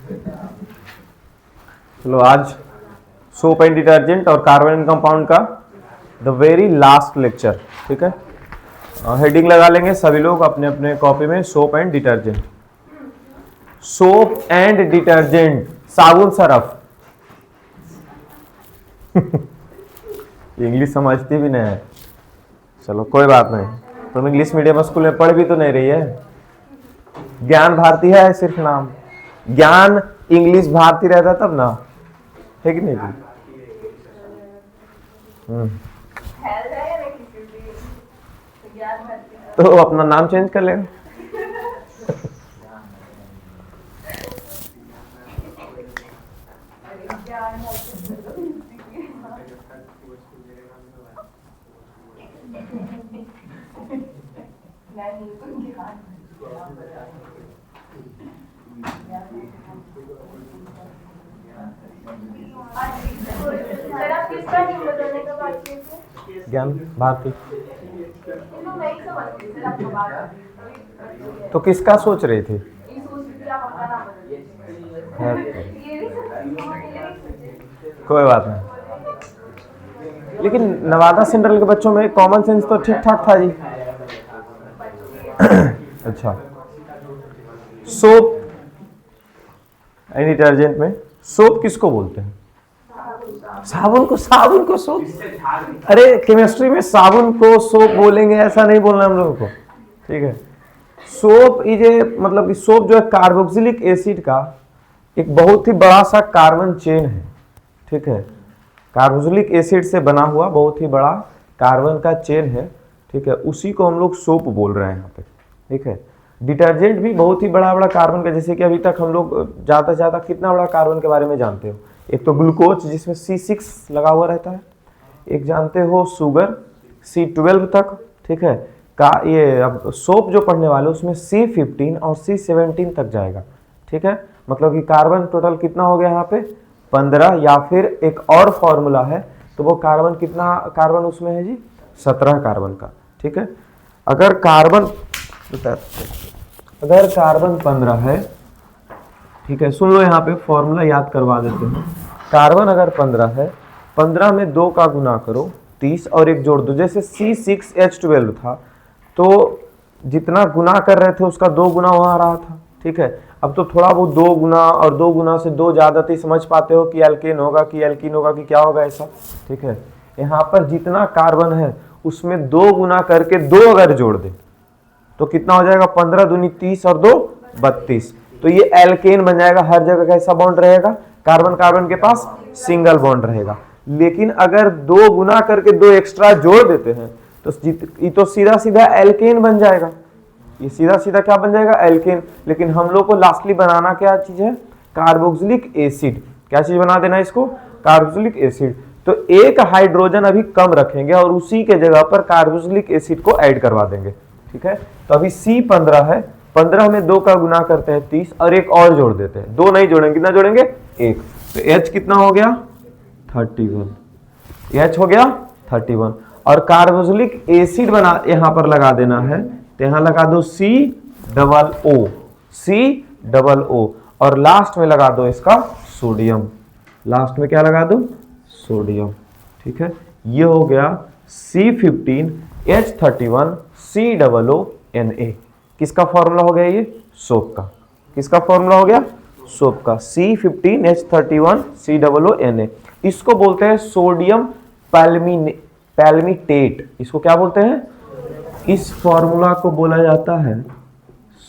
चलो आज soap and detergent और कार्बन कंपाउंड का द वेरी लास्ट लेक्चर, ठीक है। हेडिंग लगा लेंगे सभी लोग अपने अपने कॉपी में, soap and detergent. Soap and detergent, साबुन सरफ। इंग्लिश समझती भी नहीं है, चलो कोई बात नहीं। तुम इंग्लिश मीडियम स्कूल में पढ़ भी तो नहीं रही है। ज्ञान भारती है सिर्फ नाम, ज्ञान इंग्लिश भारती रहता तब ना, है कि नहीं? तो अपना नाम चेंज कर लेगा। ज्ञान भारती। तो किसका सोच रही थी? कोई बात नहीं, लेकिन नवादा सेंट्रल के बच्चों में कॉमन सेंस तो ठीक ठाक था जी। अच्छा, सोप एंड डिटर्जेंट में सोप किसको बोलते हैं? साबुन को। साबुन को सोप? अरे केमिस्ट्री में साबुन को सोप बोलेंगे ऐसा नहीं बोलना हम लोगों को, ठीक है। सोप इज ए, मतलब कि सोप जो है कार्बोक्सिलिक एसिड का एक बहुत ही बड़ा सा कार्बन चेन है, ठीक है। कार्बोक्सिलिक एसिड से बना हुआ बहुत ही बड़ा कार्बन का चेन है, ठीक है। उसी को हम लोग सोप बोल रहे हैं यहाँ पे, ठीक है। डिटर्जेंट भी बहुत ही बड़ा बड़ा कार्बन का, जैसे कि अभी तक हम लोग ज़्यादा से ज़्यादा कितना बड़ा कार्बन के बारे में जानते हो? एक तो ग्लूकोज जिसमें C6 लगा हुआ रहता है, एक जानते हो शुगर C12 तक, ठीक है। का ये अब सोप जो पढ़ने वाले उसमें C15 और C17 तक जाएगा, ठीक है। मतलब कि कार्बन टोटल कितना हो गया यहाँ पे? 15, या फिर एक और फॉर्मूला है तो वो कार्बन कितना कार्बन उसमें है जी? 17 कार्बन का, ठीक है। अगर कार्बन 15 है, ठीक है, सुन लो यहाँ पे फॉर्मूला याद करवा देते हैं। कार्बन अगर 15 है, 15 में 2 का गुना करो 30 और एक जोड़ दो। जैसे C6H12 था तो जितना गुना कर रहे थे उसका 2 गुना वहाँ आ रहा था, ठीक है। अब तो थोड़ा वो 2 गुना और 2 गुना से 2 ज़्यादा तो समझ पाते हो कि एल्केन होगा कि एल्कीन होगा कि क्या होगा ऐसा, ठीक है। यहाँ पर जितना कार्बन है उसमें 2 गुना करके 2 अगर जोड़ दे तो कितना हो जाएगा? 15 दूनी 30 और 2 32। तो ये एल्केन बन जाएगा। हर जगह कैसा बॉन्ड रहेगा? कार्बन कार्बन के पास सिंगल बॉन्ड रहेगा। लेकिन अगर 2 गुना करके 2 एक्स्ट्रा जोड़ देते हैं तो ये तो सीधा सीधा एल्केन बन जाएगा। ये सीधा सीधा क्या बन जाएगा? एल्केन। लेकिन हम लोग को लास्टली बनाना क्या चीज है? Carboxylic acid. क्या चीज बना देना इसको? Carboxylic acid. तो एक हाइड्रोजन अभी कम रखेंगे और उसी के जगह पर कार्बोक्सिलिक एसिड को ऐड करवा देंगे, ठीक है। तो अभी C15 है, 15 में 2 का गुना करते हैं 30 और एक और जोड़ देते हैं। 2 नहीं जोड़ेंगे, कितना जोड़ेंगे? 1। तो H कितना हो गया? 31। H हो गया 31। और कार्बोक्सिलिक एसिड बना यहां पर लगा देना है तो यहां लगा दो C O और लास्ट में लगा दो इसका सोडियम। लास्ट में क्या लगा दो? सोडियम, ठीक है। ये हो गया C15H31 COONA। किसका फॉर्मूला हो गया? ये सोप का। किसका फॉर्मूला हो गया? सोप का। C15H31 COONA। इसको बोलते हैं सोडियम पैल्मिटेट। इसको क्या बोलते हैं? इस फॉर्मूला को बोला जाता है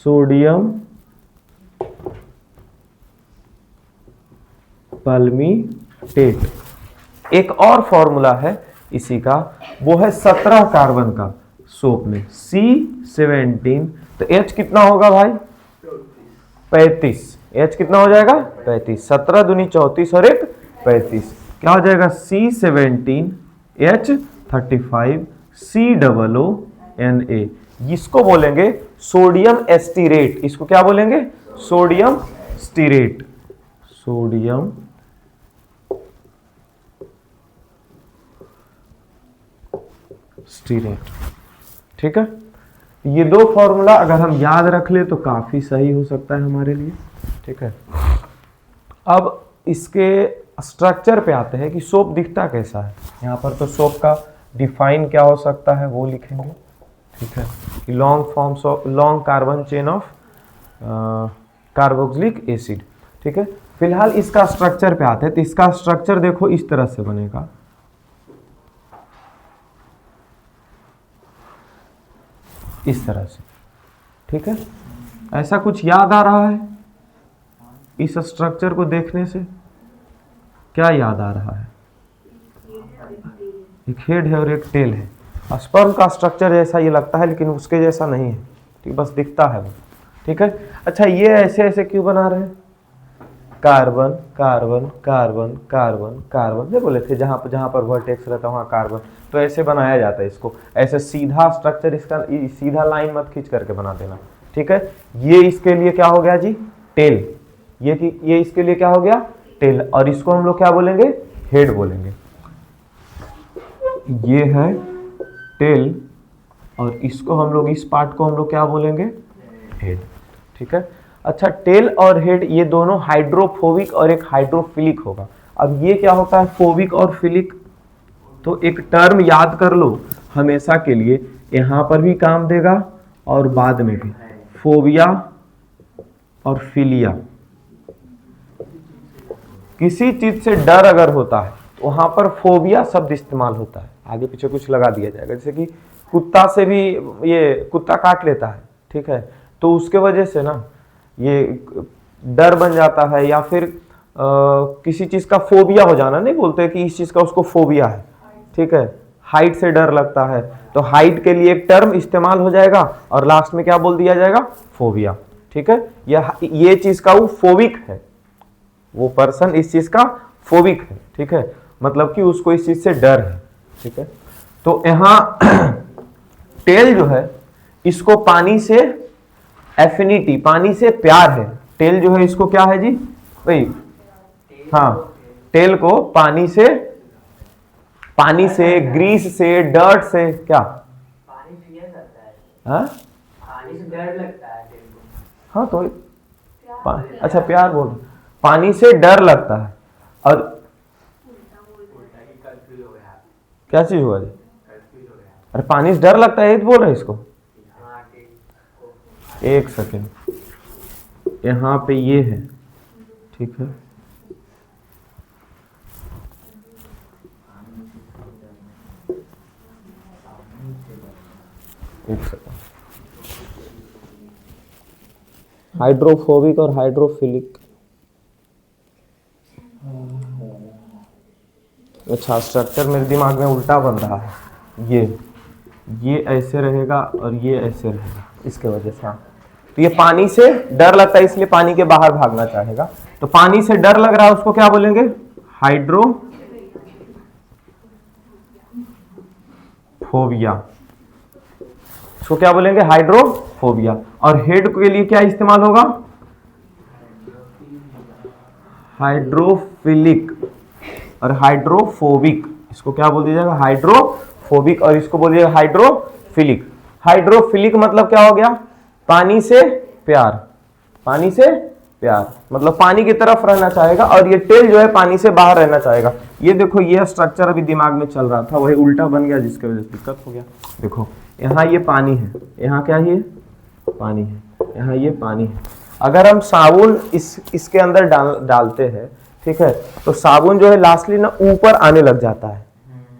सोडियम पैल्मिटेट। एक और फॉर्मूला है इसी का, वो है 17 कार्बन का सोप में C17। तो H कितना होगा भाई? 35। H कितना हो जाएगा? 35। 17 दूनी 34 और एक 35। क्या हो जाएगा? C17H35 COONA। इसको बोलेंगे सोडियम एस्टीरेट। इसको क्या बोलेंगे? Sodium stearate. सोडियम स्टीरेट, ठीक है। ये 2 फॉर्मूला अगर हम याद रख ले तो काफी सही हो सकता है हमारे लिए, ठीक है। अब इसके स्ट्रक्चर पे आते हैं कि सोप दिखता कैसा है। यहाँ पर तो सोप का डिफाइन क्या हो सकता है वो लिखेंगे, ठीक है, कि long carbon chain of carboxylic acid, ठीक है। फिलहाल इसका स्ट्रक्चर पे आते हैं, तो इसका स्ट्रक्चर देखो इस तरह से बनेगा, इस तरह से, ठीक है। ऐसा कुछ याद आ रहा है इस स्ट्रक्चर को देखने से? क्या याद आ रहा है? एक हेड है और एक टेल है। स्पर्म का स्ट्रक्चर जैसा ये लगता है, लेकिन उसके जैसा नहीं है, ठीक, बस दिखता है वो, ठीक है। अच्छा, ये ऐसे ऐसे क्यों बना रहे हैं? Carbon carbon carbon carbon carbon, ये बोले थे जहाँ पर वर्टेक्स रहता है वहाँ कार्बन, तो ऐसे बनाया जाता है इसको। ऐसे सीधा स्ट्रक्चर, इसका सीधा लाइन मत खींच करके बना देना, ठीक है। ये इसके लिए क्या हो गया जी? टेल। ये इसके लिए क्या हो गया? टेल। और इसको हम लोग क्या बोलेंगे? हेड बोलेंगे। ये है टेल, और इसको हम लोग, इस पार्ट को हम लोग क्या बोलेंगे? हेड, ठीक है। अच्छा, टेल और हेड ये दोनों हाइड्रोफोबिक और एक हाइड्रोफिलिक होगा। अब ये क्या होता है, फोबिक और फिलिक? तो एक टर्म याद कर लो हमेशा के लिए, यहां पर भी काम देगा और बाद में भी, फोबिया और फिलिया। किसी चीज से डर अगर होता है तो वहां पर फोबिया शब्द इस्तेमाल होता है, आगे पीछे कुछ लगा दिया जाएगा। जैसे कि कुत्ता से भी, ये कुत्ता काट लेता है, ठीक है, तो उसके वजह से ना ये डर बन जाता है, या फिर किसी चीज का फोबिया हो जाना, नहीं बोलते कि इस चीज का उसको फोबिया है, ठीक है। हाइट से डर लगता है तो हाइट के लिए एक टर्म इस्तेमाल हो जाएगा और लास्ट में क्या बोल दिया जाएगा? फोबिया, ठीक है। ये चीज का वो फोबिक है, वो पर्सन इस चीज का फोबिक है, ठीक है, मतलब कि उसको इस चीज से डर है, ठीक है। तो यहां टेल जो है, इसको पानी से एफिनिटी, पानी से प्यार है। टेल जो है इसको क्या है जी भाई? हाँ, टेल को पानी से, ग्रीस से, डर्ट से, क्या पानी से ये करता है? हाँ, पानी से डर लगता है टेल को। हाँ, तो अच्छा, प्यार बोल, पानी से डर लगता है। और क्या चीज हुआ जी? अरे पानी से डर लगता है ये बोल रहे हैं इसको? एक सेकेंड, यहाँ पे ये है, ठीक है। एक सेकेंड, हाइड्रोफोबिक और हाइड्रोफिलिक। अच्छा, स्ट्रक्चर मेरे दिमाग में उल्टा बन रहा है। ये ऐसे रहेगा और ये ऐसे रहेगा, इसके वजह से। हाँ, तो ये पानी से डर लगता है इसलिए पानी के बाहर भागना चाहेगा। तो पानी से डर लग रहा है उसको क्या बोलेंगे? हाइड्रोफोबिया। इसको क्या बोलेंगे? हाइड्रोफोबिया। और हेड के लिए क्या इस्तेमाल होगा? हाइड्रोफिलिक और हाइड्रोफोबिक। इसको क्या बोल दिया जाएगा? हाइड्रोफोबिक। और इसको बोल दिया हाइड्रोफिलिक। हाइड्रोफिलिक मतलब क्या हो गया? पानी से प्यार, पानी से प्यार मतलब पानी की तरफ रहना चाहेगा। और ये टेल जो है पानी से बाहर रहना चाहेगा। ये देखो, ये स्ट्रक्चर अभी दिमाग में चल रहा था, वही उल्टा बन गया जिसके वजह से दिक्कत हो गया। देखो, यहाँ ये पानी है, यहाँ क्या है? पानी है, यहाँ ये पानी है। अगर हम साबुन इसके अंदर डालते हैं, ठीक है, तो साबुन जो है लास्टली ना ऊपर आने लग जाता है।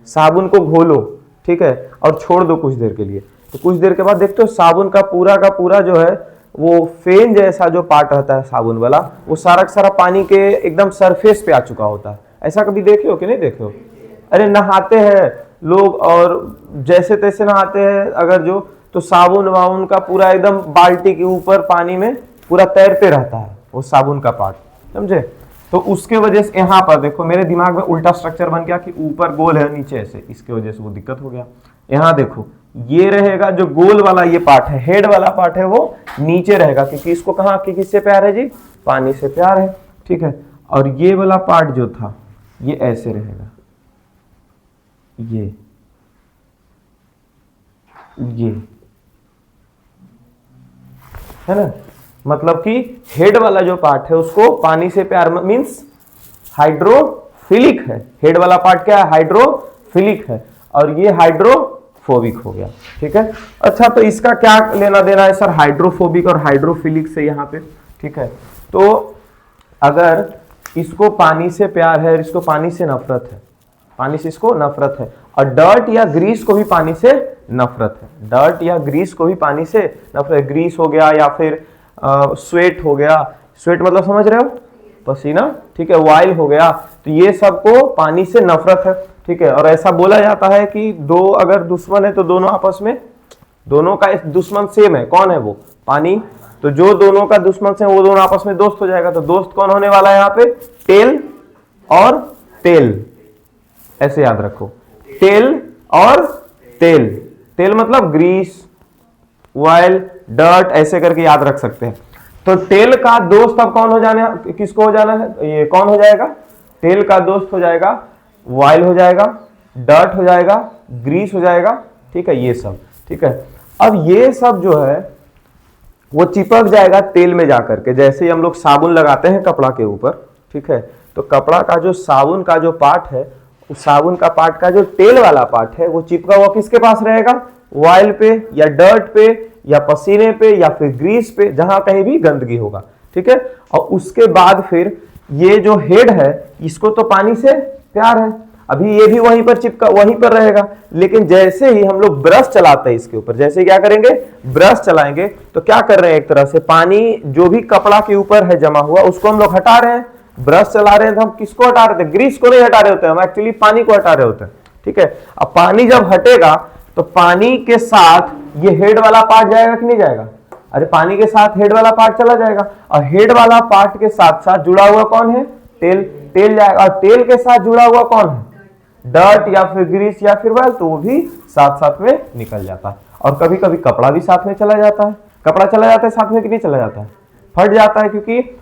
साबुन को घोलो, ठीक है, और छोड़ दो कुछ देर के लिए, तो कुछ देर के बाद देखते हो साबुन का पूरा जो है वो फेन जैसा जो पार्ट रहता है साबुन वाला, वो सारा का सारा पानी के एकदम सरफेस पे आ चुका होता है। ऐसा कभी देखे हो कि नहीं देखे हो? अरे नहाते हैं लोग और जैसे तैसे नहाते हैं अगर जो, तो साबुन वाबुन का पूरा एकदम बाल्टी के ऊपर पानी में पूरा तैरते रहता है वो साबुन का पार्ट, समझे? तो उसके वजह से यहाँ पर देखो मेरे दिमाग में उल्टा स्ट्रक्चर बन गया कि ऊपर गोल है नीचे ऐसे, इसके वजह से वो दिक्कत हो गया। यहाँ देखो, ये रहेगा जो गोल वाला ये पार्ट है, हेड वाला पार्ट है, वो नीचे रहेगा क्योंकि इसको कहाँ कि किससे प्यार है जी? पानी से प्यार है, ठीक है। और ये वाला पार्ट जो था ये ऐसे रहेगा, ये है ना, मतलब कि हेड वाला जो पार्ट है उसको पानी से प्यार मीन्स हाइड्रोफिलिक है। हेड वाला पार्ट क्या है? हाइड्रोफिलिक है, और ये हाइड्रोफोबिक हो गया। ठीक है, अच्छा तो इसका क्या लेना देना है सर हाइड्रोफोबिक और हाइड्रोफिलिक से यहाँ पे? ठीक है, तो अगर इसको पानी से प्यार है, इसको पानी से नफरत है, पानी से इसको नफरत है, और डर्ट या ग्रीस को भी पानी से नफरत है, डर्ट या ग्रीस को भी पानी से नफरत, ग्रीस हो गया या फिर स्वेट हो गया, स्वेट मतलब समझ रहे हो? पसीना, ठीक है, वाइल हो गया, तो ये सबको पानी से नफरत है। ठीक है, और ऐसा बोला जाता है कि दो अगर दुश्मन है तो दोनों आपस में, दोनों का दुश्मन सेम है, कौन है वो? पानी। तो जो दोनों का दुश्मन से वो दोनों आपस में दोस्त हो जाएगा, तो दोस्त कौन होने वाला है यहाँ पे? टेल और तेल, ऐसे याद रखो, टेल और तेल। तेल मतलब ग्रीस, वाइल, डर्ट, ऐसे करके याद रख सकते हैं। तो टेल का दोस्त अब कौन हो जाना, किसको हो जाना है? ये कौन हो जाएगा? टेल का दोस्त हो जाएगा वाइल हो जाएगा, डर्ट हो जाएगा, ग्रीस हो जाएगा। ठीक है, ये सब। ठीक है, अब ये सब जो है वो चिपक जाएगा तेल में जाकर के, जैसे ही हम लोग साबुन लगाते हैं कपड़ा के ऊपर। ठीक है, तो कपड़ा का जो साबुन का जो पार्ट है, उस साबुन का पार्ट का जो तेल वाला पार्ट है वो चिपका हुआ किसके पास रहेगा? वाइल पे या डर्ट पे या पसीने पे या फिर ग्रीस पे, जहां कहीं भी गंदगी होगा। ठीक है, और उसके बाद फिर ये जो हेड है इसको तो पानी से प्यार है, अभी ये भी वहीं पर चिपका, वहीं पर रहेगा। लेकिन जैसे ही हम लोग ब्रश चलाते हैं इसके ऊपर, जैसे क्या करेंगे? ब्रश चलाएंगे, तो क्या कर रहे हैं? एक तरह से पानी जो भी कपड़ा के ऊपर है जमा हुआ उसको हम लोग हटा रहे हैं। ब्रश चला रहे हैं तो हम किसको हटा रहे थे? ग्रीस को नहीं हटा रहे होते, हम एक्चुअली पानी को हटा रहे होते हैं। ठीक है, अब पानी जब हटेगा तो पानी के साथ ये हेड वाला पार्ट जाएगा कि नहीं जाएगा? अरे पानी के साथ हेड वाला पार्ट चला जाएगा, और हेड वाला पार्ट के साथ साथ जुड़ा हुआ कौन है? तेल। तेल जाएगा, और तेल के साथ जुड़ा हुआ कौन है? डर्ट या फिर ग्रीस या फिर वाइल, तो वो भी साथ साथ में निकल जाता है। और कभी कभी कपड़ा भी साथ में चला जाता है। कपड़ा चला जाता है साथ में कि नहीं चला जाता है? फट जाता है, क्योंकि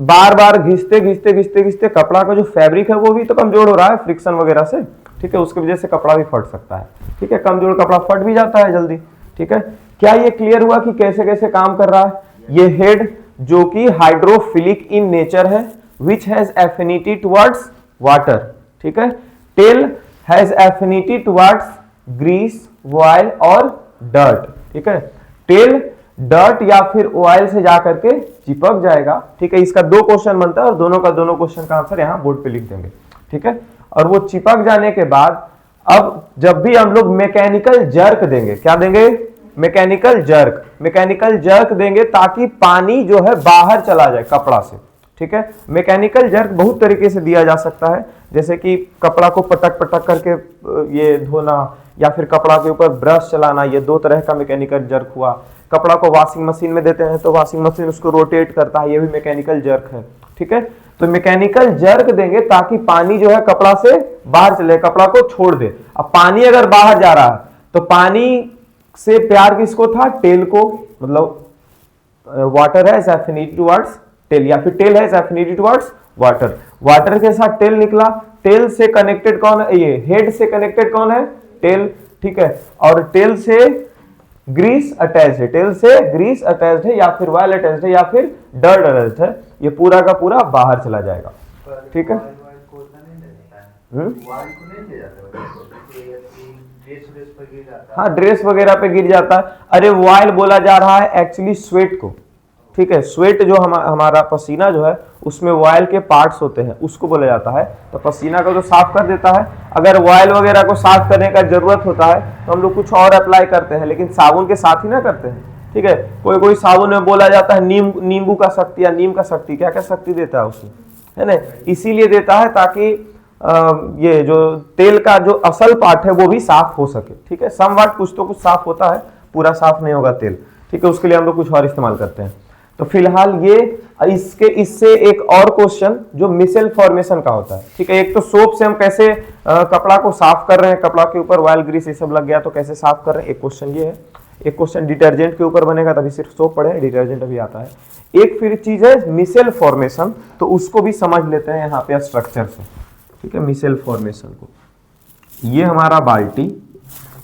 बार बार घिसते घिसते घिसते घिसते कपड़ा का जो फैब्रिक है वो भी तो कमजोर हो रहा है फ्रिक्शन वगैरह से। ठीक है, उसकी वजह से कपड़ा भी फट सकता है। ठीक है, कमजोर कपड़ा फट भी जाता है जल्दी। ठीक है, क्या ये क्लियर हुआ कि कैसे कैसे काम कर रहा है? ये हेड जो कि हाइड्रोफिलिक इन नेचर है, which has affinity towards water. ठीक है, tail has affinity towards grease, oil और डर्ट। ठीक है, टेल डर्ट या फिर ऑयल से जाकर के चिपक जाएगा। ठीक है, इसका दो क्वेश्चन बनता है और दोनों का दोनों क्वेश्चन का आंसर यहाँ बोर्ड पे लिख देंगे। ठीक है, और वो चिपक जाने के बाद अब जब भी हम लोग मैकेनिकल जर्क देंगे, क्या देंगे? Mechanical jerk. मैकेनिकल जर्क देंगे ताकि पानी जो है बाहर चला जाए कपड़ा से। ठीक है, मैकेनिकल जर्क बहुत तरीके से दिया जा सकता है, जैसे कि कपड़ा को पटक पटक करके ये धोना, या फिर कपड़ा के ऊपर ब्रश चलाना, ये दो तरह का मैकेनिकल जर्क हुआ। कपड़ा को वॉशिंग मशीन में देते हैं तो वॉशिंग मशीन उसको रोटेट करता है, ये भी मैकेनिकल जर्क है। ठीक है, तो मैकेनिकल जर्क देंगे ताकि पानी जो है कपड़ा से बाहर चले, कपड़ा को छोड़ दे। अब पानी अगर बाहर जा रहा है तो पानी से प्यार किसको था? टेल को, मतलब वाटर है एफिनिटी टुवर्ड्स टेल, या फिर टेल है एफिनिटी टुवर्ड्स वाटर। वाटर के साथ टेल निकला, टेल से कनेक्टेड कौन है? ये हेड से कनेक्टेड कौन है? टेल। ठीक है, और टेल से ग्रीस अटैच है, टेल से ग्रीस अटैच है या फिर वाइल अटैच है या फिर डर्ट अटैच है, ये पूरा का पूरा बाहर चला जाएगा। ठीक है, हाँ ड्रेस वगैरह पे गिर जाता है। अरे वाइल बोला जा रहा है एक्चुअली स्वेट को। ठीक है, स्वेट जो हमारा पसीना जो है उसमें वाइल के पार्ट्स होते हैं, उसको बोला जाता है। तो पसीना को तो साफ कर देता है। अगर वाइल वगैरह को साफ करने का जरूरत होता है तो हम लोग कुछ और अप्लाई करते हैं, लेकिन साबुन के साथ ही ना करते हैं। ठीक है, कोई कोई साबुन में बोला जाता है नींबू का शक्ति या नीम का शक्ति, क्या क्या शक्ति देता है उसमें, है ना? इसीलिए देता है ताकि ये जो तेल का जो असल पार्ट है वो भी साफ हो सके। ठीक है, समवाट कुछ तो कुछ साफ होता है, पूरा साफ नहीं होगा तेल। ठीक है, उसके लिए हम लोग कुछ और इस्तेमाल करते हैं। तो फिलहाल ये इससे एक और क्वेश्चन जो मिसेल फॉर्मेशन का होता है। ठीक है, एक तो सोप से हम कैसे कपड़ा को साफ कर रहे हैं, कपड़ा के ऊपर ऑयल ग्रीस ये सब लग गया तो कैसे साफ कर रहे हैं, एक क्वेश्चन ये है। एक क्वेश्चन डिटर्जेंट के ऊपर बनेगा, तभी सिर्फ सोप पढ़े, डिटर्जेंट अभी आता है। एक फिर चीज है मिसेल फॉर्मेशन, तो उसको भी समझ लेते हैं यहाँ पे स्ट्रक्चर से। ठीक है, मिसेल फॉर्मेशन को, ये हमारा बाल्टी,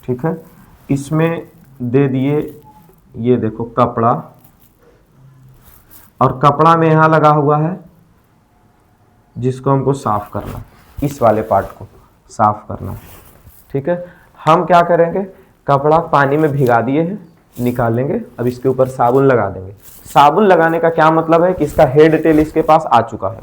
ठीक है, इसमें दे दिए ये देखो कपड़ा, और कपड़ा में यहाँ लगा हुआ है जिसको हमको साफ करना, इस वाले पार्ट को साफ करना। ठीक है, हम क्या करेंगे, कपड़ा पानी में भिगा दिए हैं, निकालेंगे, अब इसके ऊपर साबुन लगा देंगे। साबुन लगाने का क्या मतलब है कि इसका हेड टेल इसके पास आ चुका है।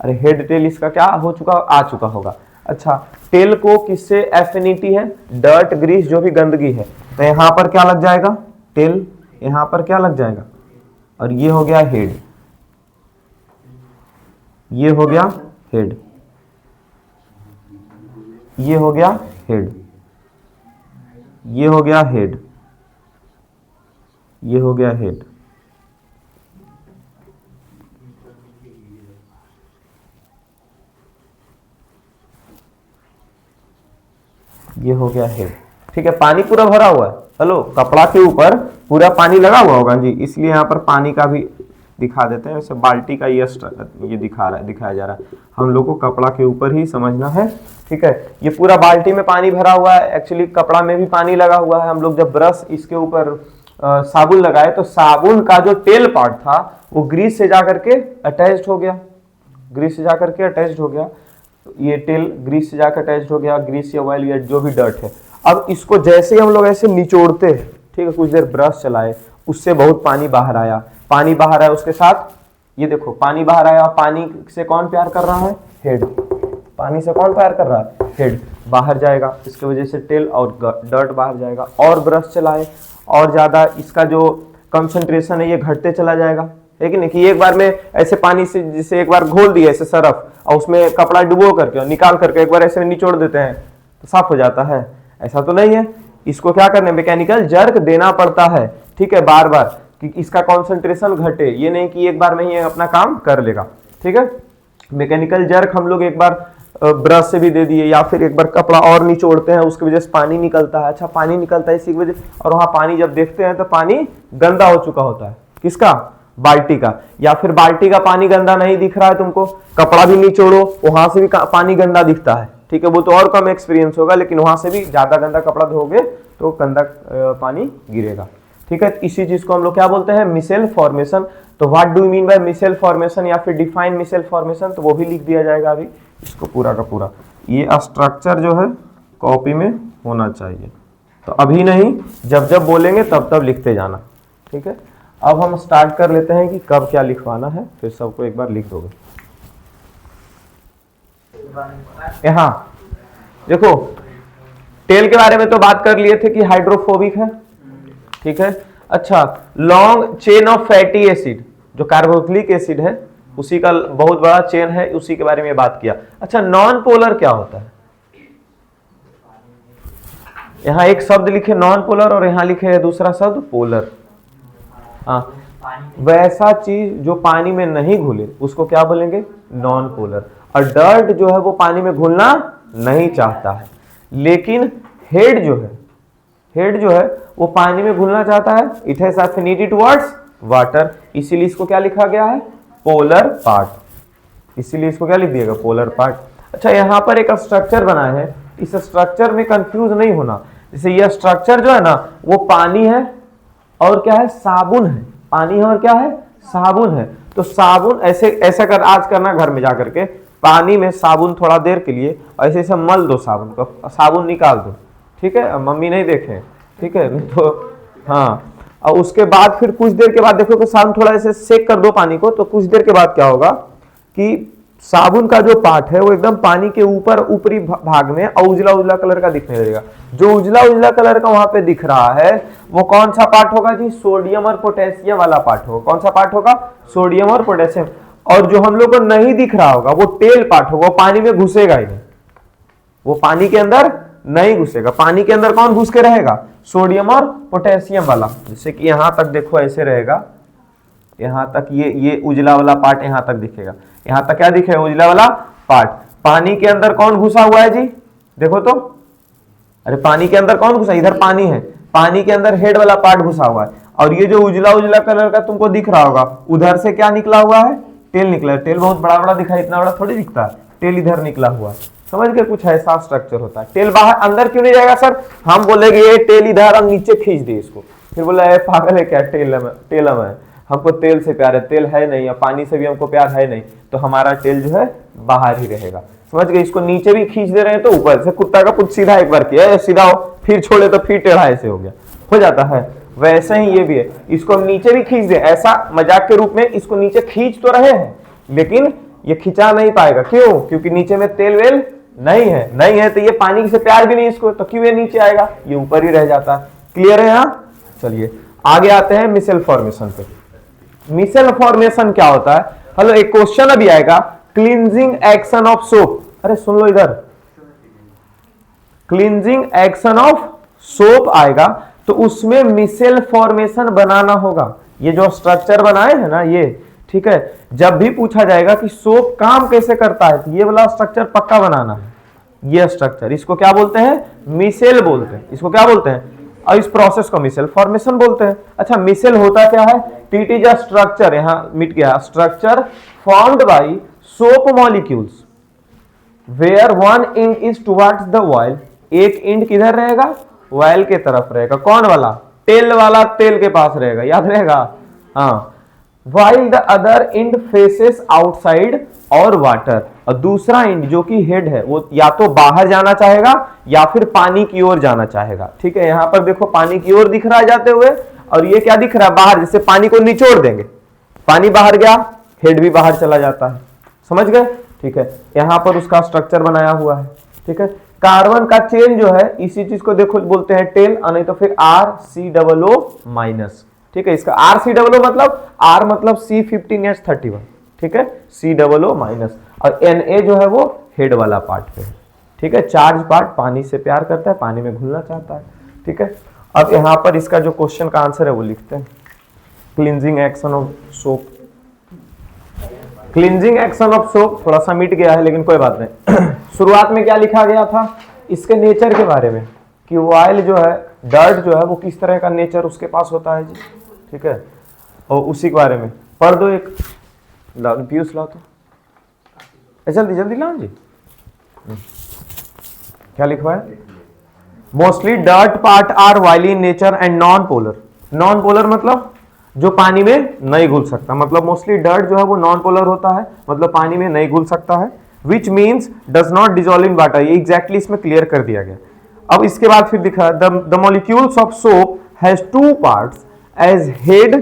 अरे हेड टेल इसका क्या हो चुका, आ चुका होगा। अच्छा, टेल को किससे एफिनिटी है, डर्ट ग्रीस जो भी गंदगी है, तो यहाँ पर क्या लग जाएगा, टेल यहाँ पर क्या लग जाएगा, और ये हो गया हेड, ये हो गया हेड, ये हो गया हेड, ये हो गया हेड, ये हो गया हेड। ये हो गया हेड। ठीक है, पानी पूरा भरा हुआ है, हेलो, कपड़ा के ऊपर पूरा पानी लगा हुआ होगा जी, इसलिए यहाँ पर पानी का भी दिखा देते हैं। वैसे बाल्टी का ये दिखाया जा रहा है, हम लोग को कपड़ा के ऊपर ही समझना है। ठीक है, ये पूरा बाल्टी में पानी भरा हुआ है, एक्चुअली कपड़ा में भी पानी लगा हुआ है। हम लोग जब ब्रश इसके ऊपर साबुन लगाए तो साबुन का जो टेल पार्ट था वो ग्रीस से जाकर के अटैच्ड हो गया, ग्रीस से जाकर के अटैच्ड हो गया, ये टेल ग्रीस से जाकर अटैच्ड हो गया, ग्रीस या ऑयल या जो भी डर्ट है। अब इसको जैसे ही हम लोग ऐसे निचोड़ते हैं, ठीक है, कुछ देर ब्रश चलाए, उससे बहुत पानी बाहर आया, पानी बाहर आया, उसके साथ ये देखो पानी बाहर आया, पानी से कौन प्यार कर रहा है, हेड, पानी से कौन प्यार कर रहा है, हेड, बाहर जाएगा, इसकी वजह से टेल और डर्ट बाहर जाएगा। और ब्रश चलाए और ज्यादा इसका जो कंसंट्रेशन है ये घटते चला जाएगा, है कि नहीं, कि एक बार में ऐसे पानी से जिसे एक बार घोल दिया ऐसे सरफ और उसमें कपड़ा डुबो करके और निकाल करके एक बार ऐसे निचोड़ देते हैं तो साफ हो जाता है, ऐसा तो नहीं है। इसको क्या करना है, मैकेनिकल जर्क देना पड़ता है। ठीक है, बार बार, कि इसका कंसंट्रेशन घटे, ये नहीं कि एक बार में ही अपना काम कर लेगा। ठीक है, मैकेनिकल जर्क हम लोग एक बार ब्रश से भी दे दिए या फिर एक बार कपड़ा और निचोड़ते हैं, उसकी वजह से पानी निकलता है। अच्छा, पानी निकलता है इसी की वजह, और वहां पानी जब देखते हैं तो पानी गंदा हो चुका होता है, किसका, बाल्टी का, या फिर बाल्टी का पानी गंदा नहीं दिख रहा है तुमको, कपड़ा भी निचोड़ो वहां से भी पानी गंदा दिखता है। ठीक है, वो तो और कम एक्सपीरियंस होगा, लेकिन वहां से भी ज्यादा गंदा कपड़ा धोगे तो गंदा पानी गिरेगा। ठीक है, इसी चीज को हम लोग क्या बोलते हैं, मिसेल फॉर्मेशन। तो what do you mean by micelle formation या फिर डिफाइन मिसेल फॉर्मेशन, तो वो भी लिख दिया जाएगा अभी इसको पूरा का पूरा। ये स्ट्रक्चर जो है कॉपी में होना चाहिए, तो अभी नहीं, जब जब बोलेंगे तब तब लिखते जाना। ठीक है, अब हम स्टार्ट कर लेते हैं कि कब क्या लिखवाना है, फिर सबको एक बार लिख दोगे। यहाँ देखो, टेल के बारे में तो बात कर लिए थे कि हाइड्रोफोबिक है। ठीक है, अच्छा, long chain of fatty acid, जो कार्बोक्सिलिक एसिड है उसी का बहुत बड़ा चेन है, उसी के बारे में बात किया। अच्छा, नॉन पोलर क्या होता है, यहाँ एक शब्द लिखे नॉन पोलर और यहाँ लिखे है दूसरा शब्द पोलर। हाँ, वैसा चीज जो पानी में नहीं घुले उसको क्या बोलेंगे, नॉन पोलर। और डर्ट जो है वो पानी में घुलना नहीं चाहता है, लेकिन हेड जो है वो पानी में घुलना चाहता है। It has affinity towards water, इसीलिए इसको क्या लिखा गया है, पोलर पार्ट, इसीलिए इसको क्या लिख दिएगा, पोलर पार्ट। अच्छा, यहाँ पर एक स्ट्रक्चर बना है, इस स्ट्रक्चर में कंफ्यूज नहीं होना। जैसे यह स्ट्रक्चर जो है ना वो पानी है और क्या है, साबुन है, पानी है और क्या है, साबुन है। तो साबुन ऐसा कर आज करना घर में जाकर के, पानी में साबुन थोड़ा देर के लिए ऐसे ऐसे मल दो, साबुन को, साबुन निकाल दो। ठीक है, मम्मी नहीं देखे, ठीक है, तो हाँ, और उसके बाद फिर कुछ देर के बाद देखो कि साबुन थोड़ा ऐसे सेक कर दो पानी को, तो कुछ देर के बाद क्या होगा कि साबुन का जो पार्ट है वो एकदम पानी के ऊपर ऊपरी भाग में उजला उजला कलर का दिखने लगेगा। जो उजला उजला कलर का वहां पे दिख रहा है वो कौन सा पार्ट होगा जी, सोडियम और पोटेशियम वाला पार्ट होगा। कौन सा पार्ट होगा, सोडियम और पोटेशियम। और जो हम लोग को नहीं दिख रहा होगा वो टेल पार्ट होगा, वो पानी में घुसेगा ही नहीं, वो पानी के अंदर नहीं घुसेगा। पानी के अंदर कौन घुस के रहेगा, सोडियम और पोटेशियम वाला। जैसे कि यहां तक देखो ऐसे रहेगा, यहां तक ये उजला वाला पार्ट यहां तक दिखेगा, यहां तक क्या दिखेगा, उजला वाला पार्ट। पानी के अंदर कौन घुसा हुआ है जी, देखो तो, अरे पानी के अंदर कौन घुसा, इधर पानी है, पानी के अंदर हेड वाला पार्ट घुसा हुआ है। और ये जो उजला उजला कलर का तुमको दिख रहा होगा, उधर से क्या निकला हुआ है, टेल निकला है। टेल बहुत बड़ा बड़ा दिखाई, इतना बड़ा थोड़ी दिखता है, टेल इधर निकला हुआ है। समझ गए, कुछ ऐसा स्ट्रक्चर होता है। टेल बाहर अंदर क्यों नहीं जाएगा सर, हम बोलेंगे ये टेल इधर, हम नीचे खींच दे इसको, फिर बोला पागल है क्या, टेलम है। हमको तेल से प्यार है, तेल है नहीं, या पानी से भी हमको प्यार है नहीं, तो हमारा तेल जो है बाहर ही रहेगा। समझ गए? इसको नीचे भी खींच दे रहे हैं तो ऊपर से कुत्ता का पुछ सीधा एक बार किया सीधा हो, फिर छोड़े तो फिर टेढ़ा ऐसे हो गया, हो जाता है। वैसे ही ये भी है, इसको हम नीचे भी खींच दे ऐसा मजाक के रूप में, इसको नीचे खींच तो रहे हैं लेकिन ये खिंचा नहीं पाएगा। क्यों? क्योंकि नीचे में तेल वेल नहीं है तो ये पानी से प्यार भी नहीं इसको, तो क्यों ये नीचे आएगा, ये ऊपर ही रह जाता है। क्लियर है यहाँ? चलिए आगे आते हैं मिसेल फॉर्मेशन पे। मिसेल फॉर्मेशन क्या होता है? हेलो, एक क्वेश्चन अभी आएगा, क्लींजिंग एक्शन ऑफ सोप। अरे सुन लो इधर, क्लींजिंग एक्शन ऑफ सोप आएगा तो उसमें मिसेल फॉर्मेशन बनाना होगा। ये जो स्ट्रक्चर बनाए हैं ना ये, ठीक है, जब भी पूछा जाएगा कि सोप काम कैसे करता है तो ये वाला स्ट्रक्चर पक्का बनाना है। ये स्ट्रक्चर, इसको क्या बोलते हैं? मिसेल बोलते हैं। इसको क्या बोलते हैं? और इस प्रोसेस को मिसेल फॉर्मेशन बोलते हैं। अच्छा, मिसेल होता क्या है? इट इज अ स्ट्रक्चर, यहां मिट गया, structure formed by soap molecules where one end is towards the oil. एक एंड किधर रहेगा? ऑयल के तरफ रहेगा। कौन वाला? टेल वाला तेल के पास रहेगा, याद रहेगा? हाँ। while the other end faces outside और वाटर, और दूसरा एंड जो कि हेड है वो या तो बाहर जाना चाहेगा या फिर पानी की ओर जाना चाहेगा। ठीक है, यहां पर देखो पानी की ओर दिख रहा है जाते हुए, और ये क्या दिख रहा है? बाहर, जैसे पानी को निचोड़ देंगे, पानी बाहर गया, हेड भी बाहर चला जाता है। समझ गए? ठीक है, यहां पर उसका स्ट्रक्चर बनाया हुआ है। ठीक है, कार्बन का चेन जो है इसी चीज को देखो बोलते हैं टेल, नहीं तो फिर RCOO माइनस। ठीक है, इसका RCOO मतलब R मतलब C15H31। ठीक है, COO माइनस, और Na जो है वो हेड वाला पार्ट पे है। ठीक है, चार्ज पार्ट पानी से प्यार करता है, पानी में घुलना चाहता है। ठीक है, अब यहां पर इसका जो क्वेश्चन का आंसर है वो लिखते हैं, cleansing action of soap. Cleansing action of soap थोड़ा सा मिट गया है लेकिन कोई बात नहीं। शुरुआत में क्या लिखा गया था? इसके नेचर के बारे में, कि ऑयल जो है, डर्ट जो है वो किस तरह का नेचर उसके पास होता है जी। ठीक है, और उसी के बारे में पढ़ दो। एक पीयूष लाओ तो, जल्दी जल्दी लाओ जी। क्या लिखवा है? Mostly dirt part are oily in nature and non polar. Non polar मतलब जो पानी में नहीं घुल सकता, मतलब मोस्टली डर्ट जो है वो नॉन पोलर होता है, मतलब पानी में नहीं घुल सकता है। Which means does not dissolve in water. ये एग्जैक्टली इसमें क्लियर कर दिया गया। अब इसके बाद फिर दिखा, the molecules of soap has two parts as head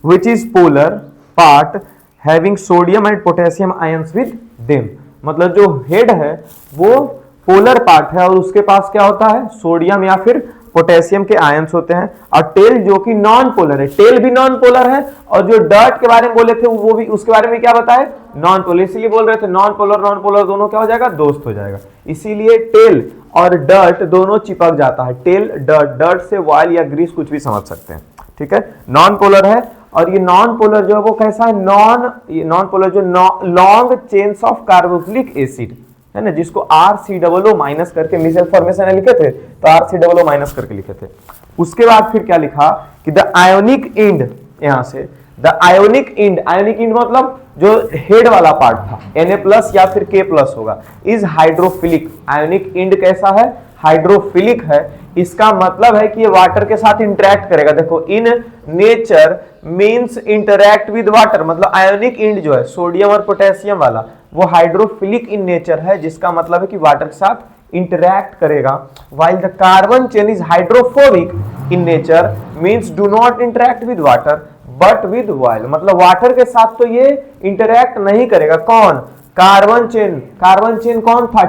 which is polar part having sodium and potassium ions with them. मतलब जो हेड है वो पोलर पार्ट है और उसके पास क्या होता है? सोडियम या फिर पोटेशियम के आयंस होते हैं। और टेल जो कि नॉन पोलर है, टेल भी नॉन पोलर है, और जो डर्ट के बारे में बोले थे वो भी, उसके बारे में क्या बताए? Non polar. इसीलिए बोल रहे थे नॉन पोलर दोनों क्या हो जाएगा? दोस्त हो जाएगा। इसीलिए टेल और डर्ट दोनों चिपक जाता है। टेल डर्ट, डर्ट से ऑयल या ग्रीस कुछ भी समझ सकते हैं। ठीक है, नॉन पोलर है। और ये नॉन पोलर जो है वो कैसा है? नॉन पोलर जो long chains of carboxylic acid है ना, जिसको RCOO माइनस करके मिसेल फॉर्मेशन लिखे थे, तो RCOO माइनस करके लिखे थे। उसके बाद फिर क्या लिखा कि द आयोनिक एंड, यहां से the ionic and, ionic and मतलब जो हेड वाला पार्ट था Na+ या फिर K+ होगा, इज हाइड्रोफिलिक। आयोनिक एंड कैसा है? हाइड्रोफिलिक है। इसका मतलब है कि ये वाटर के साथ इंटरेक्ट करेगा। देखो, in nature means interact with water, मतलब आयोनिक एंड जो है सोडियम और पोटेशियम वाला वो हाइड्रोफिलिक इन नेचर है, जिसका मतलब है कि वाटर के साथ इंटरेक्ट करेगा। While the carbon chain is hydrophobic in nature means do not interact with water but with oil. मतलब वाटर के साथ तो ये इंटरेक्ट नहीं करेगा। कौन? Carbon chain. कार्बन चेन कौन था?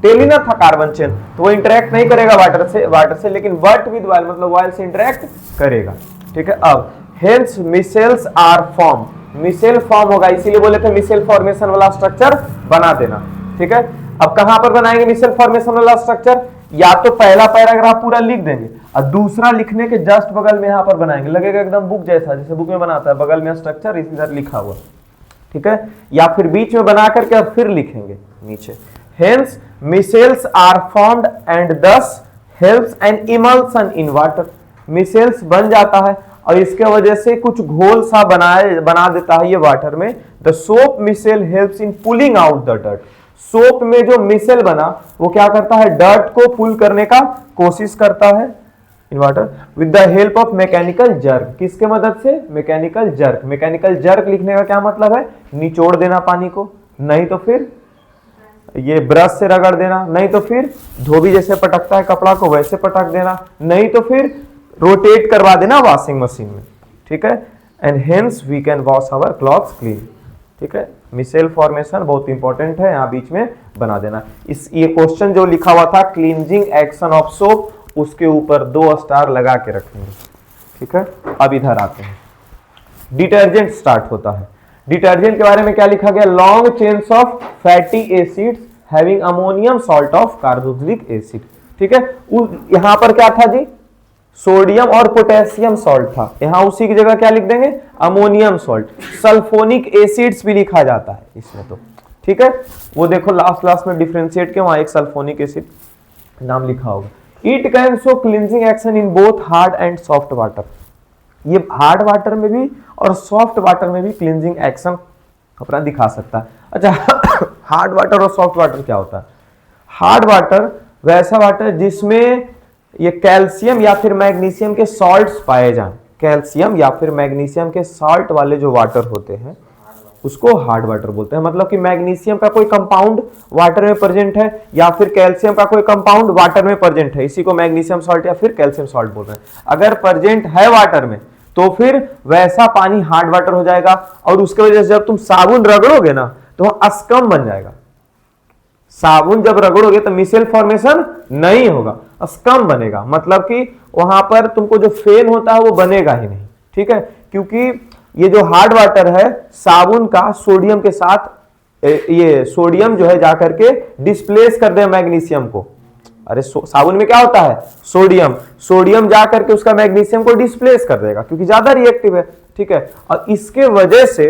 टेल ही ना था कार्बन चेन, तो वो इंटरेक्ट नहीं करेगा वाटर से, लेकिन बट विद ऑयल मतलब ऑयल से इंटरेक्ट करेगा। ठीक है, अब hence micelles are form, micelle form होगा, इसीलिए बोले थे मिसेल फॉर्मेशन वाला स्ट्रक्चर बना देना। ठीक है, अब कहां पर बनाएंगे मिसेल फॉर्मेशन वाला स्ट्रक्चर? या तो पहला पैराग्राफ पूरा लिख देंगे और दूसरा लिखने के जस्ट बगल में यहां पर बनाएंगे, लगेगा एकदम बुक जैसा, जैसे बुक में बनाता है, बगल में स्ट्रक्चर इधर लिखा हुआ। ठीक है, या फिर बीच में बना करके और फिर लिखेंगे नीचे। Hence, micelles are formed and thus helps an emulsion in water. Micelles बन जाता है और इसके वजह से कुछ घोल सा बना देता है ये वाटर में। The soap micelle helps in pulling out the dirt. Soap में जो मिसेल बना वो क्या करता है? डर्ट को पुल करने का कोशिश करता है। In water with the help of mechanical jerk, किसके मदद से? Mechanical jerk. मैकेनिकल जर्क लिखने का क्या मतलब है? निचोड़ देना पानी को, नहीं तो फिर ये ब्रश से रगड़ देना, नहीं तो फिर धोबी जैसे पटकता है कपड़ा को वैसे पटक देना, नहीं तो फिर रोटेट करवा देना वॉशिंग मशीन में, ठीक है। And hence we can wash our clothes clean, ठीक है। मिसेल फॉर्मेशन बहुत इंपॉर्टेंट है, यहाँ बीच में बना देना। इस ये क्वेश्चन जो लिखा हुआ था क्लींजिंग एक्शन ऑफ सोप, उसके ऊपर 2 स्टार लगा के रखेंगे, ठीक है। अब इधर आते हैं, डिटर्जेंट स्टार्ट होता है। डिटर्जेंट के बारे में क्या लिखा गया? Long chains of fatty acids having ammonium salt of carboxylic acid, ठीक है। यहां पर क्या था जी? सोडियम और पोटेशियम सॉल्ट था, यहां उसी की जगह क्या लिख देंगे? Ammonium salt. सल्फोनिक एसिड्स भी लिखा जाता है इसमें तो, ठीक है। वो देखो लास्ट में डिफरेंशिएट के वहां एक सल्फोनिक एसिड नाम लिखा होगा। It can show cleansing action in both hard and soft water, ये हार्ड वाटर में भी और सॉफ्ट वाटर में भी क्लींजिंग एक्शन अपना दिखा सकता है। अच्छा हार्ड वाटर और सॉफ्ट वाटर क्या होता है? हार्ड वाटर वैसा वाटर जिसमें ये कैल्शियम या फिर मैग्नीशियम के सॉल्ट्स पाए जाएं, कैल्शियम या फिर मैग्नीशियम के सॉल्ट वाले जो वाटर होते हैं उसको हार्ड वाटर बोलते हैं। मतलब कि मैग्नीशियम का कोई कंपाउंड वाटर में प्रेजेंट है या फिर कैल्शियम का कोई कंपाउंड वाटर में प्रेजेंट है, इसी को मैग्नीशियम सॉल्ट या फिर कैल्शियम सॉल्ट बोल रहे हैं। अगर प्रेजेंट है वाटर में तो फिर वैसा पानी हार्ड वाटर हो जाएगा, और उसके वजह से जब तुम साबुन रगड़ोगे ना तो अस्कम बन जाएगा। साबुन जब रगड़ोगे तो मिसेल फॉर्मेशन नहीं होगा, अस्कम बनेगा, मतलब कि वहां पर तुमको जो फेन होता है वो बनेगा ही नहीं, ठीक है। क्योंकि ये जो हार्ड वाटर है साबुन का सोडियम के साथ, ये सोडियम जो है जाकर के डिस्प्लेस कर दे मैग्नीशियम को। अरे साबुन में क्या होता है? सोडियम, सोडियम जाकर के उसका मैग्नीशियम को डिस्प्लेस कर देगा क्योंकि ज्यादा रिएक्टिव है, ठीक है। और इसके वजह से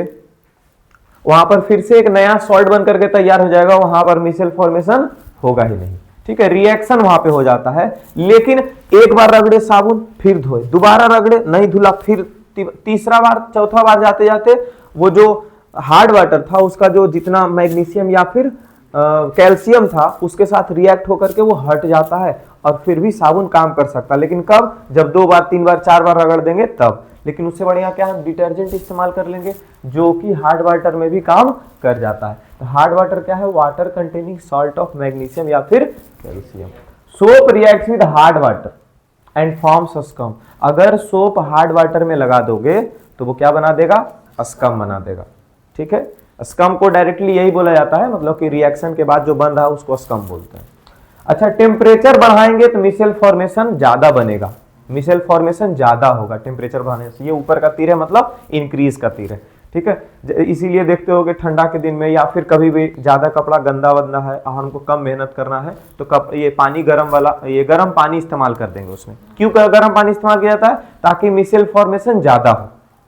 वहां पर फिर से एक नया सॉल्ट बन करके तैयार हो जाएगा, वहां पर मिसेल फॉर्मेशन होगा ही नहीं, ठीक है। रिएक्शन वहां पे हो जाता है। लेकिन एक बार रगड़े साबुन फिर धोए, दोबारा रगड़े नहीं धुला, फिर तीसरा बार चौथा बार जाते जाते वो जो हार्ड वाटर था उसका जो जितना मैग्नीशियम या फिर कैल्शियम था उसके साथ रिएक्ट होकर के वो हट जाता है और फिर भी साबुन काम कर सकता है। लेकिन कब? जब 2 बार 3 बार 4 बार रगड़ देंगे तब। लेकिन उससे बढ़िया क्या हम डिटर्जेंट इस्तेमाल कर लेंगे जो कि हार्ड वाटर में भी काम कर जाता है। तो हार्ड वाटर क्या है? Water containing salt of magnesium या फिर calcium. Soap reacts with hard water and forms scum. अगर सोप हार्ड वाटर में लगा दोगे तो वो क्या बना देगा? अस्कम बना देगा, ठीक है। अस्कम को डायरेक्टली यही बोला जाता है, मतलब कि रिएक्शन के बाद जो बन रहा है उसको अस्कम बोलते हैं। अच्छा, टेम्परेचर बढ़ाएंगे तो मिसेल फॉर्मेशन ज्यादा बनेगा, मिसेल फॉर्मेशन ज्यादा होगा टेम्परेचर बढ़ाने से। ये ऊपर का तीर है मतलब इंक्रीज का तीर है, ठीक है। इसीलिए देखते हो कि ठंडा के दिन में या फिर कभी भी ज्यादा कपड़ा गंदा वंदा है और हमको कम मेहनत करना है तो ये पानी गर्म वाला, ये गर्म पानी इस्तेमाल कर देंगे उसमें। क्यों गर्म पानी इस्तेमाल किया जाता है? ताकि मिसेल फॉर्मेशन ज्यादा हो,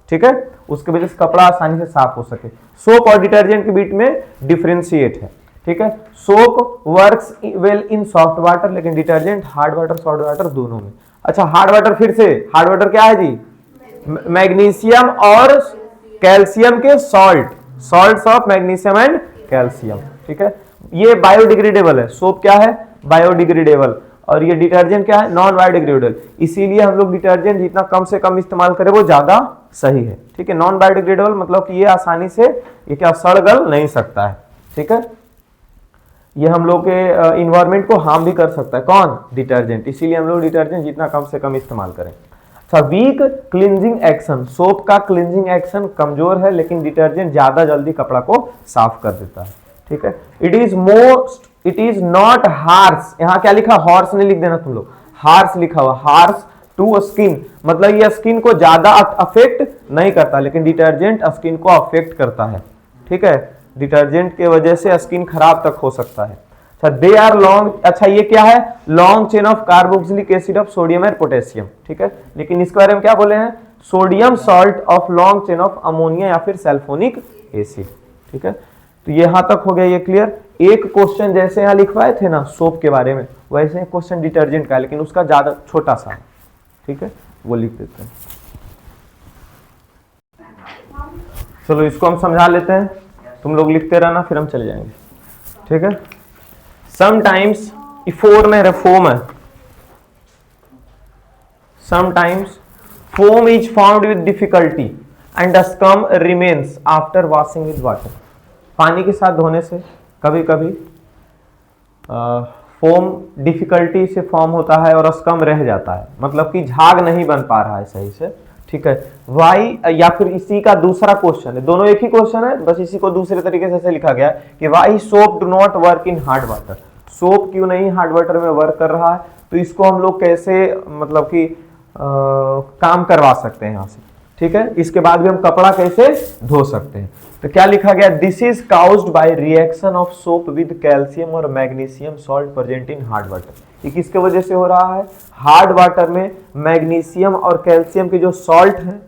ठीक है, उसके वजह से कपड़ा आसानी से साफ हो सके। सोप और डिटर्जेंट के बीच में डिफरेंशिएट है, ठीक है। Soap works well in soft water, लेकिन detergent hard water soft water दोनों में। अच्छा, हार्ड वाटर, फिर से हार्ड वाटर क्या है जी? मैग्नीशियम और कैल्शियम के salt, salts of magnesium and calcium, ठीक है। ये बायोडिग्रेडेबल है, सोप क्या है? बायोडिग्रेडेबल। और ये डिटर्जेंट क्या है? Non biodegradable. इसीलिए हम लोग डिटर्जेंट जितना कम से कम इस्तेमाल करें वो ज्यादा सही है, ठीक है। नॉन बायोडिग्रेडेबल मतलब कि ये आसानी से ये क्या सड़ गल नहीं सकता है, ठीक है। ये हम लोग के इन्वायरमेंट को हार्म भी कर सकता है, कौन? डिटर्जेंट। इसीलिए हम लोग डिटर्जेंट जितना कम से कम इस्तेमाल करें। अच्छा, वीक क्लींजिंग एक्शन, सोप का क्लींजिंग एक्शन कमजोर है लेकिन डिटर्जेंट ज्यादा जल्दी कपड़ा को साफ कर देता है, ठीक है। इट इज नॉट हार्श, यहाँ क्या लिखा? हॉर्स नहीं लिख देना तुम लोग, हार्श लिखा हुआ, हार्श टू स्किन, मतलब ये स्किन को ज्यादा अफेक्ट नहीं करता, लेकिन डिटर्जेंट स्किन को अफेक्ट करता है, ठीक है। डिटर्जेंट के वजह से स्किन खराब तक हो सकता है। अच्छा, दे आर लॉन्ग, अच्छा ये क्या है? Long chain of carboxylic acid of sodium and potassium, ठीक है। लेकिन इसके बारे में क्या बोले हैं? Sodium salt of long chain of ammonia या फिर सल्फोनिक एसिड, ठीक है। तो यहां तक हो गया ये क्लियर। एक क्वेश्चन जैसे यहां लिखवाए थे ना सोप के बारे में, वैसे क्वेश्चन डिटर्जेंट का है लेकिन उसका ज्यादा छोटा सा है, ठीक है, वो लिख देते हैं। चलो इसको हम समझा लेते हैं, तुम लोग लिखते रहना फिर हम चले जाएंगे, ठीक है। समटाइम्स फोर में फोम है, Sometimes foam is formed with difficulty and the scum remains after washing with water. पानी के साथ धोने से कभी कभी फोम डिफिकल्टी से फॉर्म होता है और स्कम रह जाता है, मतलब कि झाग नहीं बन पा रहा है सही से, ठीक है। वाई, या फिर इसी का दूसरा क्वेश्चन है, दोनों एक ही क्वेश्चन है, बस इसी को दूसरे तरीके से ऐसे लिखा गया है कि why soap do not work in hard water, soap क्यों नहीं हार्ड वाटर में वर्क कर रहा है। तो इसको हम लोग कैसे मतलब कि काम करवा सकते हैं यहाँ से, ठीक है। इसके बाद भी हम कपड़ा कैसे धो सकते हैं, तो क्या लिखा गया, this is caused by reaction of soap with calcium और magnesium salt present in hard water. ये किसके वजह से हो रहा है, हार्ड वाटर में मैग्नीशियम और कैल्शियम के जो सॉल्ट है,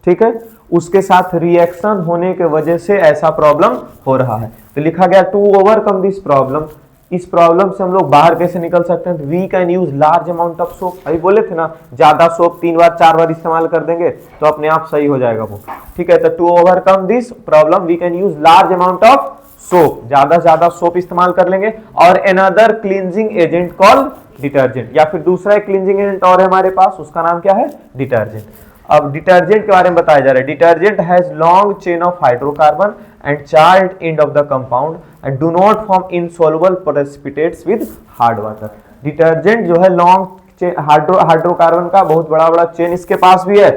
ठीक है, उसके साथ रिएक्शन होने के वजह से ऐसा प्रॉब्लम हो रहा है। तो लिखा गया टू ओवरकम दिस प्रॉब्लम, इस प्रॉब्लम से हम लोग बाहर कैसे निकल सकते हैं, we can use large amount of soap. अभी बोले थे ना, ज्यादा सोप 3 बार 4 बार इस्तेमाल कर देंगे तो अपने आप सही हो जाएगा वो, ठीक है। तो to overcome this problem we can use large amount of soap, ज्यादा सोप इस्तेमाल कर लेंगे, और another cleansing agent called detergent, या फिर दूसरा एक क्लींजिंग एजेंट और है हमारे पास, उसका नाम क्या है, डिटर्जेंट। अब डिटर्जेंट के बारे में बताया जा रहा है, detergent has long chain of hydrocarbon and charged end of the compound and do not form insoluble precipitates with hard water. Detergent जो है लॉन्ग हाइड्रोकार्बन का बहुत बड़ा चेन इसके पास भी है,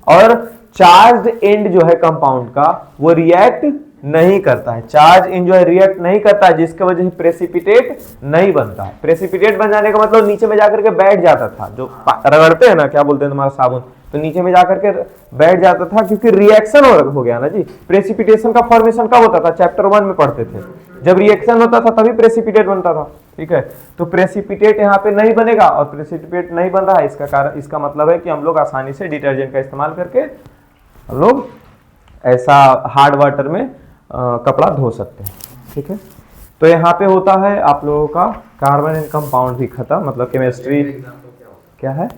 और चार्ज एंड जो है कंपाउंड का वो रिएक्ट नहीं करता है, चार्ज एंड जो है रिएक्ट नहीं करता है, जिसके वजह से प्रेसिपिटेट नहीं बनता है। प्रेसिपिटेट बन जाने का मतलब नीचे में जाकर के बैठ जाता था, जो रगड़ते हैं ना, क्या बोलते हैं तुम्हारा साबुन, तो नीचे में जाकर के बैठ जाता था, क्योंकि रिएक्शन हो गया ना जी। प्रेसिपिटेशन का फॉर्मेशन कब होता था, चैप्टर 1 में पढ़ते थे, जब रिएक्शन होता था तभी प्रेसिपिटेट बनता था, ठीक है। तो प्रेसिपिटेट यहाँ पे नहीं बनेगा, और प्रेसिपिटेट नहीं बन रहा है, इसका कारण, इसका मतलब है कि हम लोग आसानी से डिटर्जेंट का इस्तेमाल करके हम लोग ऐसा हार्ड वाटर में कपड़ा धो सकते हैं, ठीक है। तो यहाँ पे होता है आप लोगों का कार्बन एंड कंपाउंड भी खत्म, मतलब केमिस्ट्री क्या है,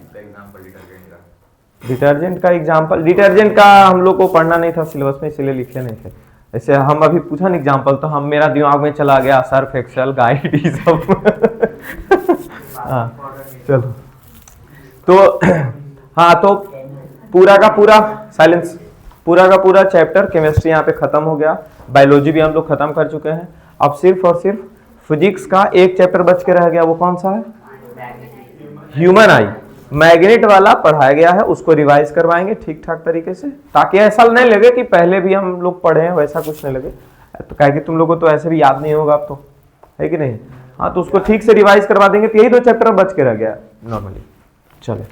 डिटर्जेंट का एग्जाम्पल, डिटर्जेंट का हम लोग को पढ़ना नहीं था सिलेबस में, इसलिए लिखे नहीं थे। ऐसे हम अभी पूछा ना एग्जाम्पल, तो हम मेरा दिमाग में चला गया सर्फ एक्सेल गाइड ये सब हाँ चलो, तो हाँ, तो पूरा का पूरा साइलेंस, पूरा का पूरा चैप्टर केमिस्ट्री यहाँ पे खत्म हो गया, बायोलॉजी भी हम लोग खत्म कर चुके हैं। अब सिर्फ और सिर्फ फिजिक्स का एक चैप्टर बच के रह गया, वो कौन सा है, ह्यूमन आई। मैग्नेट वाला पढ़ाया गया है, उसको रिवाइज करवाएंगे ठीक ठाक तरीके से, ताकि ऐसा नहीं लगे कि पहले भी हम लोग पढ़े हैं, वैसा कुछ नहीं लगे, तो क्या कि तुम लोगों को तो ऐसे भी याद नहीं होगा अब तो, है कि नहीं। हाँ, तो उसको ठीक से रिवाइज करवा देंगे, तो यही 2 चैप्टर बच के रह गया नॉर्मली। चलो